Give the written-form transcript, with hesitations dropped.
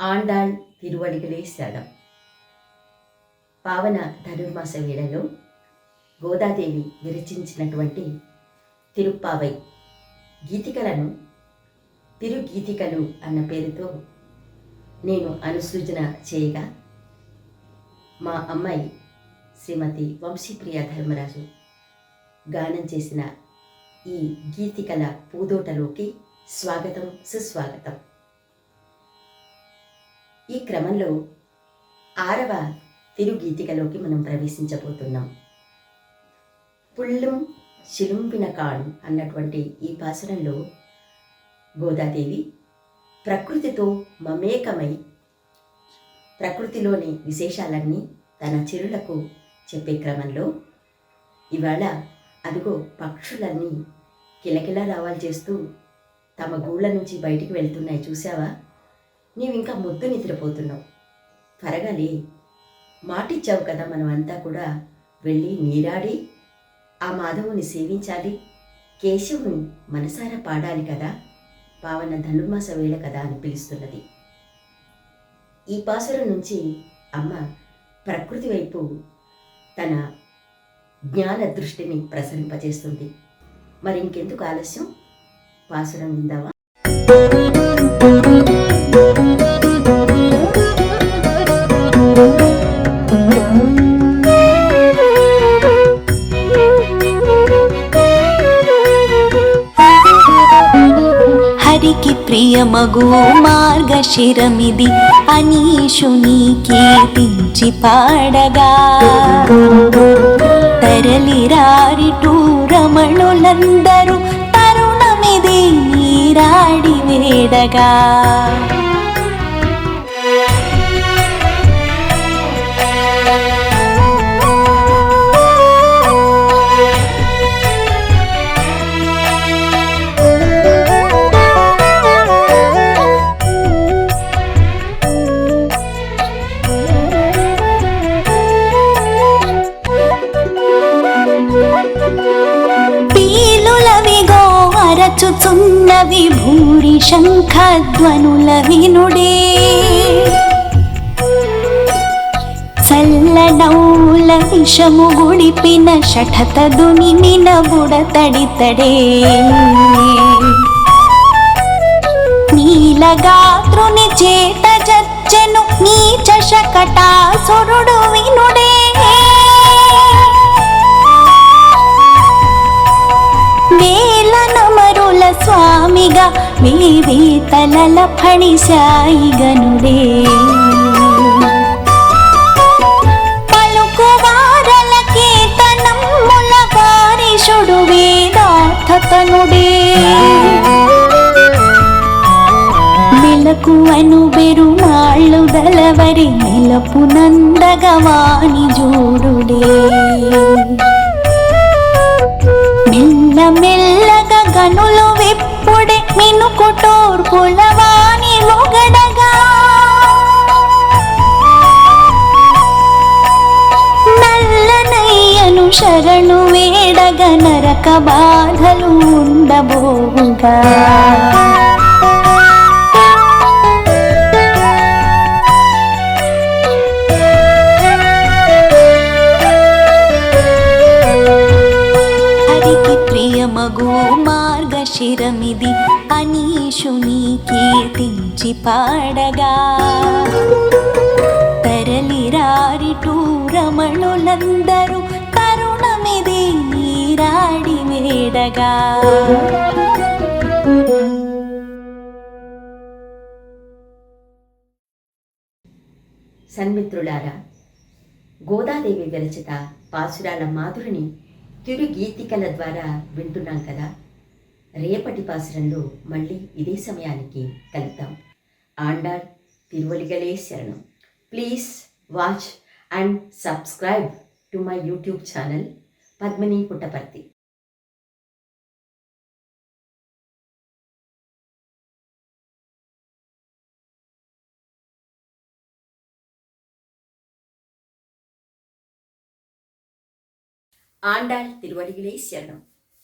ఆండాళ్ తిరువడిగలే శరణం. పావన ధనుర్మాస వేళలో గోదాదేవి విరచించినటువంటి తిరుప్పావై గీతికలను తిరుగీతికలు అన్న పేరుతో నేను అనుసృజన చేయగా మా అమ్మాయి శ్రీమతి వంశీప్రియ ధర్మరాజు గానం చేసిన ఈ గీతికల పూదోటలోకి స్వాగతం, సుస్వాగతం. ఈ క్రమంలో 6వ తిరుగీతికలోకి మనం ప్రవేశించబోతున్నాం. పుల్లుం శిలుంపిన కాణ్ అన్నటువంటి ఈ పాసురంలో గోదాదేవి ప్రకృతితో మమేకమై ప్రకృతిలోని విశేషాలన్నీ తన చెరులకు చెప్పే క్రమంలో ఇవాళ అదిగో పక్షులన్నీ కిలకిల రావాలు చేస్తూ తమ గూళ్ళ నుంచి బయటికి వెళ్తున్నాయి, చూసావా? నీవింకా ముద్దు నిద్రపోతున్నావు, త్వరగా లే. మాటిచ్చావు కదా, మనమంతా కూడా వెళ్ళి నీరాడి ఆ మాధవుని సేవించాలి, కేశవుని మనసారా పాడాలి కదా, పావన ధనుర్మాస వేళ కదా అని పిలుస్తున్నది. ఈ పాసురం నుంచి అమ్మ ప్రకృతి వైపు తన జ్ఞాన దృష్టిని ప్రసరింపజేస్తుంది. మరి ఇంకెందుకు ఆలస్యం, పాసురం విందామా? హరికి ప్రియమగు మార్గశిరమిది అనీషుని కీర్తించి పాడగా తరలిరారిటూ రమణులందరూ తరుణమిది నీరాడి వేడగా అరచుచున్నవి భూరి శంఖధ్వనుల వినుడే, చల్లనౌల విషము గుడిపిన షఠతదుని మినబుడతడితడే, నీలగాత్రుని చేత జచ్చెను నీచ శకటాసురుడు వినుడే, వేలనమరుల స్వామిగా వేవేతలల ఫణిశాయిగనుడే, పలుకువారల కీర్తనమ్ముల వారిషుడు వేదార్థతనుడే, మెలకువను బెరుమాళ్ళు దలవరి మెలపునందగవాని జోడుడే, మెల్లమెల్లగా గనులు విప్పుడే మినుకుటోర్పులవాని మొగడగా, నల్లనయ్యను శరణు వేడగ నరక బాధలు ఉండబోగా, మగు మార్గశిరమిది అనీషుని కీర్తించి పాడగా తరలిరారిటూ రమణులందరూ తరుణమిది నీరాడి వేడగా. సన్మిత్రులారా, గోదాదేవి విరచిత పాసురాల మాధురిని తిరుగీతికల ద్వారా వింటున్నాం కదా. రేపటి పాసురంలో మళ్ళీ ఇదే సమయానికి కలుద్దాం. ఆండాళ్ తిరువడిగలే శరణం. Please watch and subscribe to my YouTube channel Padmini Puttaparthi. Andal తిరువడిగలే శరణం.